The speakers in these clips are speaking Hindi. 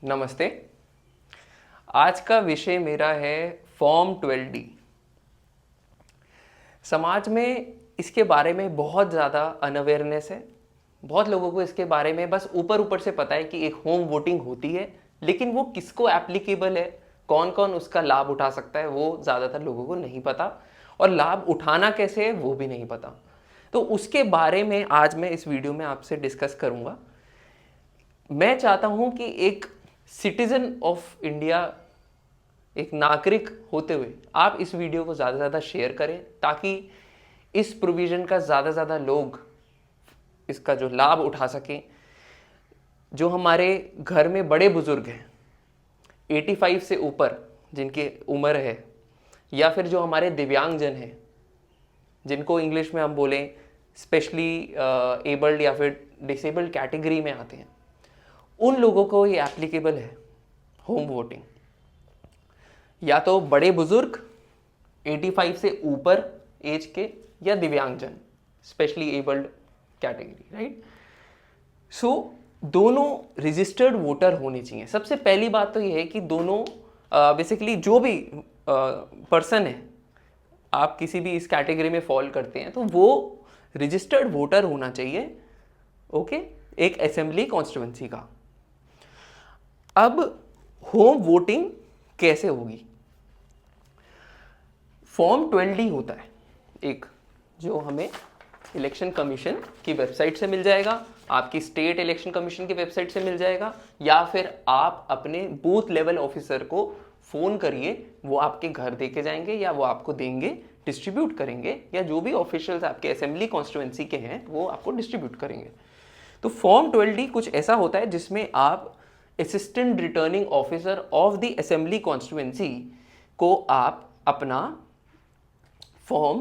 नमस्ते। आज का विषय मेरा है फॉर्म 12D। समाज में इसके बारे में बहुत ज़्यादा अनअवेयरनेस है। बहुत लोगों को इसके बारे में बस ऊपर ऊपर से पता है कि एक होम वोटिंग होती है, लेकिन वो किसको एप्लीकेबल है, कौन कौन उसका लाभ उठा सकता है, वो ज़्यादातर लोगों को नहीं पता। और लाभ उठाना कैसे है वो भी नहीं पता। तो उसके बारे में आज मैं इस वीडियो में आपसे डिस्कस करूँगा। मैं चाहता हूँ कि एक सिटीजन ऑफ इंडिया, एक नागरिक होते हुए आप इस वीडियो को ज़्यादा से ज़्यादा शेयर करें, ताकि इस प्रोविज़न का ज़्यादा से ज़्यादा लोग इसका जो लाभ उठा सकें। जो हमारे घर में बड़े बुजुर्ग हैं 85 से ऊपर जिनकी उम्र है, या फिर जो हमारे दिव्यांगजन हैं जिनको इंग्लिश में हम बोलें स्पेशली एबल्ड या फिर डिसेबल्ड कैटेगरी में आते हैं, उन लोगों को ये एप्लीकेबल है होम वोटिंग। या तो बड़े बुजुर्ग 85 से ऊपर एज के, या दिव्यांगजन स्पेशली एबल्ड कैटेगरी, राइट। सो दोनों रजिस्टर्ड वोटर होने चाहिए। सबसे पहली बात तो ये है कि दोनों बेसिकली जो भी पर्सन है, आप किसी भी इस कैटेगरी में फॉल करते हैं तो वो रजिस्टर्ड वोटर होना चाहिए, ओके, एक असेंबली कॉन्स्टिट्यूएंसी का। अब होम वोटिंग कैसे होगी? फॉर्म 12D होता है एक, जो हमें इलेक्शन कमीशन की वेबसाइट से मिल जाएगा, आपकी स्टेट इलेक्शन कमीशन की वेबसाइट से मिल जाएगा, या फिर आप अपने बूथ लेवल ऑफिसर को फ़ोन करिए, वो आपके घर दे के जाएंगे या वो आपको देंगे, डिस्ट्रीब्यूट करेंगे, या जो भी ऑफिशियल्स आपके असेंबली कॉन्स्टिट्यूएंसी के हैं वो आपको डिस्ट्रीब्यूट करेंगे। तो फॉर्म 12D कुछ ऐसा होता है जिसमें आप assistant returning officer of the assembly constituency को आप अपना फॉर्म,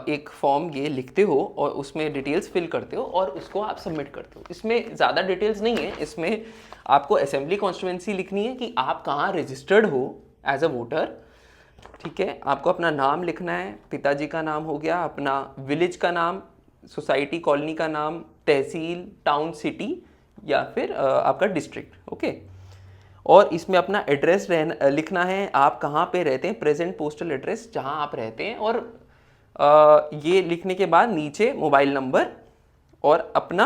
एक फॉर्म ये लिखते हो और उसमें डिटेल्स फिल करते हो और उसको आप सबमिट करते हो। इसमें ज़्यादा डिटेल्स नहीं है, इसमें आपको असेंबली कॉन्स्टिट्यूएंसी लिखनी है कि आप कहाँ रजिस्टर्ड हो एज अ वोटर, ठीक है। आपको अपना नाम लिखना है, पिताजी का नाम हो गया, अपना विलेज का नाम, सोसाइटी कॉलोनी का नाम, तहसील, टाउन, सिटी, या फिर आपका डिस्ट्रिक्ट, ओके। और इसमें अपना एड्रेस लिखना है, आप कहाँ पे रहते हैं, प्रेजेंट पोस्टल एड्रेस जहाँ आप रहते हैं, और ये लिखने के बाद नीचे मोबाइल नंबर और अपना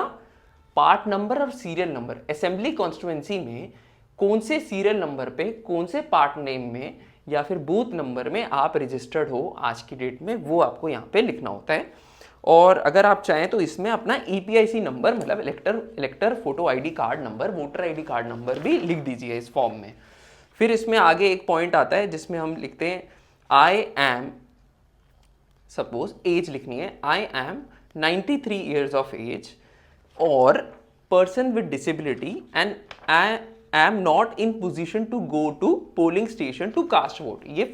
पार्ट नंबर और सीरियल नंबर। असेंबली कॉन्स्टिट्यूएंसी में कौन से सीरियल नंबर पे, कौन से पार्ट नेम में या फिर बूथ नंबर में आप रजिस्टर्ड हो आज की डेट में, वो आपको यहाँ पे लिखना होता है। और अगर आप चाहें तो इसमें अपना EPIC नंबर, मतलब इलेक्टर photo ID card number, voter ID card number भी लिख दीजिए इस फॉर्म में। फिर इसमें आगे एक पॉइंट आता है जिसमें हम लिखते हैं आई एम, सपोज एज लिखनी है, I am 93 years of age और person with disability and I am not in position to go to polling station to cast vote. ये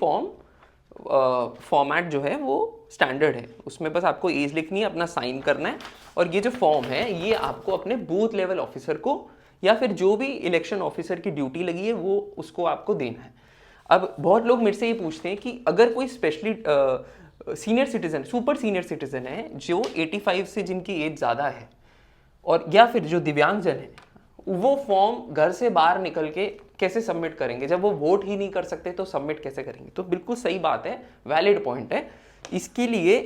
फॉर्मेट जो है वो स्टैंडर्ड है, उसमें बस आपको एज लिखनी है, अपना साइन करना है, और ये जो फॉर्म है ये आपको अपने बूथ लेवल ऑफिसर को या फिर जो भी इलेक्शन ऑफिसर की ड्यूटी लगी है वो उसको आपको देना है। अब बहुत लोग मेरे से ये पूछते हैं कि अगर कोई specially senior citizen, super senior citizen है जो 85 से जिनकी एज ज़्यादा है, और या फिर जो दिव्यांगजन है, वो फॉर्म घर से बाहर निकल के कैसे सबमिट करेंगे? जब वो वोट ही नहीं कर सकते तो सबमिट कैसे करेंगे? तो बिल्कुल सही बात है, वैलिड पॉइंट है। इसके लिए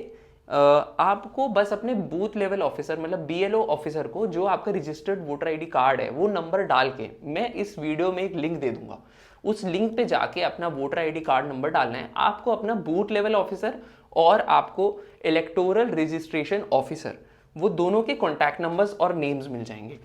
आपको बस अपने बूथ लेवल ऑफिसर, मतलब BLO ऑफिसर को, जो आपका रजिस्टर्ड वोटर ID कार्ड है, वो नंबर डाल के, मैं इस वीडियो में एक लिंक दे दूंगा, उस लिंक पे जाके अपना वोटर ID कार्ड नंबर डालना है। आपको अपना बूथ लेवल ऑफिसर और आपको इलेक्टोरल रजिस्ट्रेशन ऑफिसर, वो दोनों के कॉन्टैक्ट नंबर्स और नेम्स मिल जाएंगे।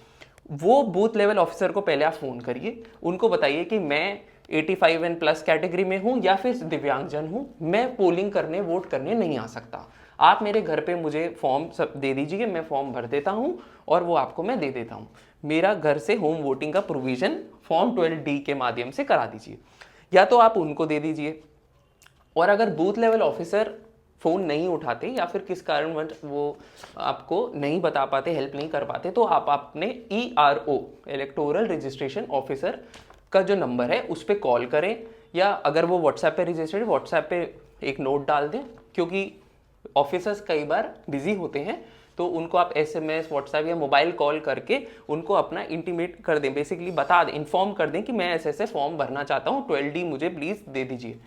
वो बूथ लेवल ऑफिसर को पहले आप फ़ोन करिए, उनको बताइए कि मैं 85 एंड प्लस कैटेगरी में हूँ या फिर दिव्यांगजन हूँ, मैं पोलिंग करने, वोट करने नहीं आ सकता, आप मेरे घर पे मुझे फॉर्म सब दे दीजिए, मैं फॉर्म भर देता हूँ और वो आपको मैं दे देता हूँ। मेरा घर से होम वोटिंग का प्रोविज़न फॉर्म 12D के माध्यम से करा दीजिए, या तो आप उनको दे दीजिए। और अगर बूथ लेवल ऑफिसर फ़ोन नहीं उठाते या फिर किस कारणवश वो आपको नहीं बता पाते, हेल्प नहीं कर पाते, तो आप अपने ERO, इलेक्टोरल रजिस्ट्रेशन ऑफिसर का जो नंबर है उस पर कॉल करें, या अगर वो व्हाट्सएप पे रजिस्टर्ड, व्हाट्सएप पे एक नोट डाल दें, क्योंकि ऑफिसर्स कई बार बिजी होते हैं तो उनको आप SMS, व्हाट्सएप या मोबाइल कॉल करके उनको अपना इंटीमेट कर दें, बेसिकली बता दें, इन्फॉर्म कर दें कि मैं ऐसे ऐसे फॉर्म भरना चाहता हूँ, 12D मुझे प्लीज़ दे दीजिए।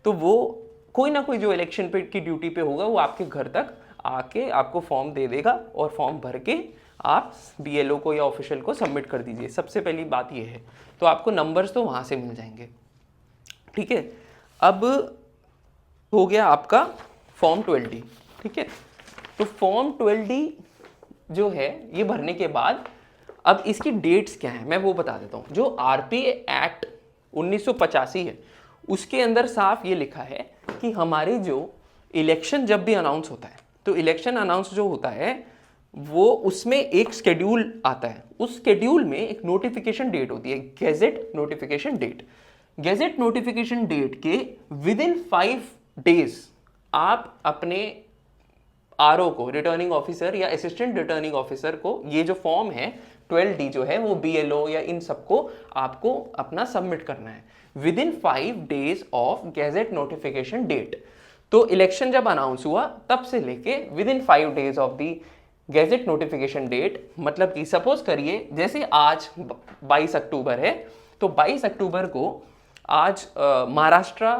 तो वो कोई ना कोई जो इलेक्शन पे की ड्यूटी पे होगा वो आपके घर तक आके आपको फॉर्म दे देगा और फॉर्म भर के आप BLO को या ऑफिशियल को सबमिट कर दीजिए। सबसे पहली बात ये है। तो आपको नंबर्स तो वहाँ से मिल जाएंगे, ठीक है। अब हो गया आपका फॉर्म 12D, ठीक है। तो फॉर्म 12D जो है ये भरने के बाद अब इसकी डेट्स क्या है मैं वो बता देता हूँ। जो RPA एक्ट 1985 है उसके अंदर साफ ये लिखा है कि हमारी जो इलेक्शन जब भी अनाउंस होता है, तो इलेक्शन अनाउंस जो होता है वो उसमें एक शेड्यूल आता है। उस शेड्यूल में एक नोटिफिकेशन डेट होती है, gazette notification date. Gazette notification date के विदिन 5 डेज आप अपने RO को, रिटर्निंग ऑफिसर या असिस्टेंट रिटर्निंग ऑफिसर को, ये जो फॉर्म है 12D जो है वो BLO या इन सबको आपको अपना सबमिट करना है within 5 days of gazette notification date. तो इलेक्शन जब अनाउंस हुआ तब से लेके within 5 days of the gazette notification date, मतलब कि सपोज करिए जैसे आज 22 अक्टूबर है, तो 22 अक्टूबर को आज महाराष्ट्र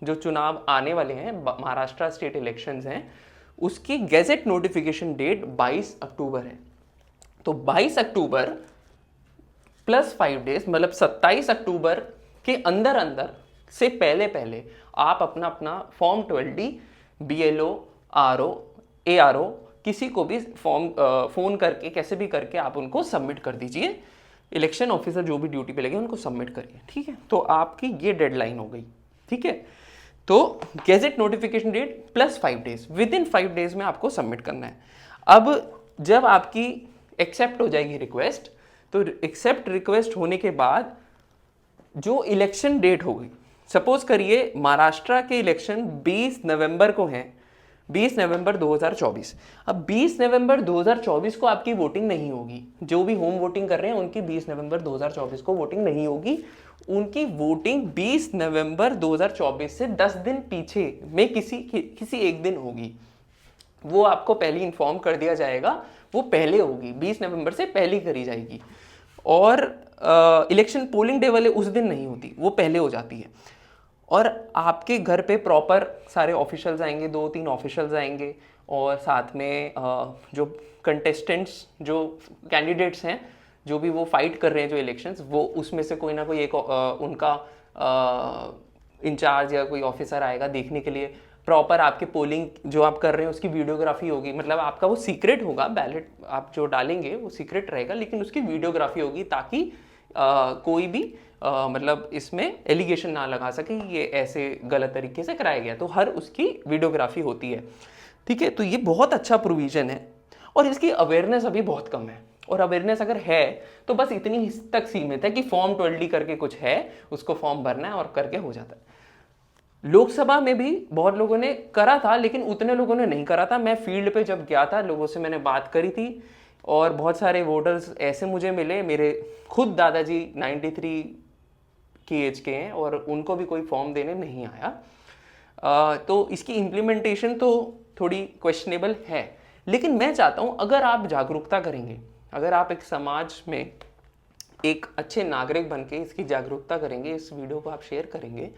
जो चुनाव आने वाले हैं, महाराष्ट्र स्टेट इलेक्शंस हैं, उसकी गैजेट नोटिफिकेशन डेट 22 अक्टूबर है। तो 22 अक्टूबर प्लस 5 डेज मतलब 27 अक्टूबर के अंदर अंदर से पहले पहले आप अपना अपना form 12D BLO, RO, ARO किसी को भी फॉर्म फ़ोन करके कैसे भी करके आप उनको सबमिट कर दीजिए। इलेक्शन ऑफिसर जो भी ड्यूटी पे लगे उनको सबमिट करिए, ठीक है। तो आपकी ये डेडलाइन हो गई, ठीक है। तो gazette notification date plus 5 days, within 5 days में आपको सबमिट करना है। अब जब आपकी एक्सेप्ट हो जाएगी रिक्वेस्ट, तो एक्सेप्ट रिक्वेस्ट होने के बाद जो इलेक्शन डेट होगी, सपोज करिए महाराष्ट्र के इलेक्शन 20 नवंबर को हैं, 20 नवंबर 2024। अब 20 नवंबर 2024 को आपकी वोटिंग नहीं होगी, जो भी होम वोटिंग कर रहे हैं उनकी 20 नवंबर 2024 को वोटिंग नहीं होगी। उनकी वोटिंग 20 नवंबर 2024 से 10 दिन पीछे में किसी एक दिन होगी। वो आपको पहले इन्फॉर्म कर दिया जाएगा, वो पहले होगी, 20 नवंबर से पहले करी जाएगी। और इलेक्शन पोलिंग डे वाले उस दिन नहीं होती, वो पहले हो जाती है। और आपके घर पे प्रॉपर सारे ऑफिशियल्स आएंगे, 2-3 ऑफिशियल्स आएंगे, और साथ में जो कंटेस्टेंट्स, जो कैंडिडेट्स हैं, जो भी वो फाइट कर रहे हैं जो इलेक्शंस, वो उसमें से कोई ना कोई एक उनका इंचार्ज या कोई ऑफिसर आएगा देखने के लिए। प्रॉपर आपके पोलिंग जो आप कर रहे हैं उसकी वीडियोग्राफी होगी, मतलब आपका वो सीक्रेट होगा, बैलेट आप जो डालेंगे वो सीक्रेट रहेगा, लेकिन उसकी वीडियोग्राफी होगी ताकि कोई भी मतलब इसमें एलिगेशन ना लगा सके ये ऐसे गलत तरीके से कराया गया। तो हर उसकी वीडियोग्राफी होती है, ठीक है। तो ये बहुत अच्छा प्रोविज़न है और इसकी अवेयरनेस अभी बहुत कम है। और अवेयरनेस अगर है तो बस इतनी तक सीमित है कि फॉर्म 12D करके कुछ है, उसको फॉर्म भरना है और करके हो जाता है। लोकसभा में भी बहुत लोगों ने करा था, लेकिन उतने लोगों ने नहीं करा था। मैं फील्ड पे जब गया था, लोगों से मैंने बात करी थी और बहुत सारे वोटर्स ऐसे मुझे मिले, मेरे खुद दादाजी 93 की एज के हैं और उनको भी कोई फॉर्म देने नहीं आया। तो इसकी इम्प्लीमेंटेशन तो थोड़ी क्वेश्चनेबल है, लेकिन मैं चाहता हूँ अगर आप जागरूकता करेंगे, अगर आप एक समाज में एक अच्छे नागरिक बन के इसकी जागरूकता करेंगे, इस वीडियो को आप शेयर करेंगे,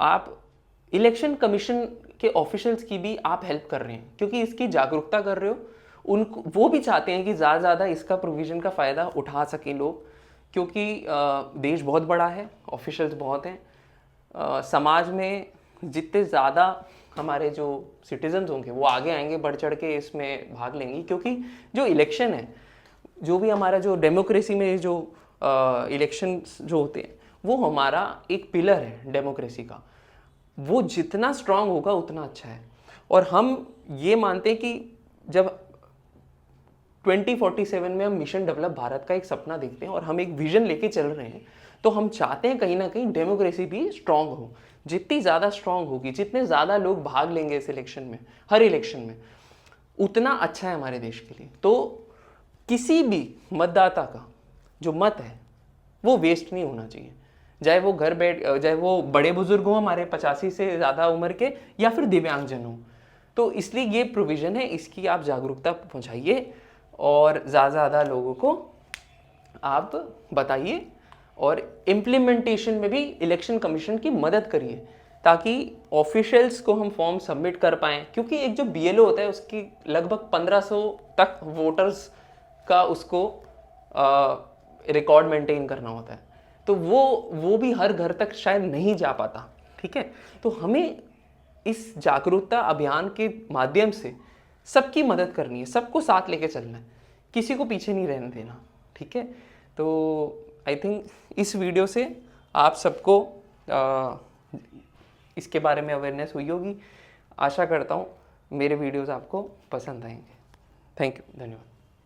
आप इलेक्शन कमीशन के ऑफिशियल्स की भी आप हेल्प कर रहे हैं, क्योंकि इसकी जागरूकता कर रहे हो। उनको वो भी चाहते हैं कि ज़्यादा से ज़्यादा इसका प्रोविज़न का फ़ायदा उठा सकें लोग, क्योंकि देश बहुत बड़ा है, ऑफिशियल्स बहुत हैं। समाज में जितने ज़्यादा हमारे जो सिटीजन्स होंगे वो आगे आएंगे, बढ़ चढ़ के इसमें भाग लेंगे, क्योंकि जो इलेक्शन है, जो भी हमारा जो डेमोक्रेसी में जो इलेक्शन जो होते हैं, वो हमारा एक पिलर है डेमोक्रेसी का। वो जितना स्ट्रांग होगा उतना अच्छा है। और हम ये मानते हैं कि जब 2047 में हम मिशन डेवलप भारत का एक सपना देखते हैं और हम एक विजन लेके चल रहे हैं, तो हम चाहते हैं कहीं ना कहीं डेमोक्रेसी भी स्ट्रांग हो। जितनी ज़्यादा स्ट्रांग होगी, जितने ज़्यादा लोग भाग लेंगे इस इलेक्शन में, हर इलेक्शन में, उतना अच्छा है हमारे देश के लिए। तो किसी भी मतदाता का जो मत है वो वेस्ट नहीं होना चाहिए, चाहे वो चाहे वो बड़े बुजुर्ग हों हमारे 85 से ज़्यादा उम्र के, या फिर दिव्यांगजन हों। तो इसलिए ये प्रोविज़न है, इसकी आप जागरूकता पहुंचाइए और ज़्यादा से ज़्यादा लोगों को आप बताइए और इम्प्लीमेंटेशन में भी इलेक्शन कमीशन की मदद करिए ताकि ऑफिशियल्स को हम फॉर्म सबमिट कर पाएँ, क्योंकि एक जो BLO होता है उसकी लगभग 1500 तक वोटर्स का उसको रिकॉर्ड मेंटेन करना होता है, तो वो भी हर घर तक शायद नहीं जा पाता। ठीक है, तो हमें इस जागरूकता अभियान के माध्यम से सबकी मदद करनी है, सबको साथ लेके चलना है, किसी को पीछे नहीं रहने देना। ठीक है, तो आई थिंक इस वीडियो से आप सबको इसके बारे में अवेयरनेस हुई होगी। आशा करता हूँ मेरे वीडियोस आपको पसंद आएंगे। थैंक यू, धन्यवाद।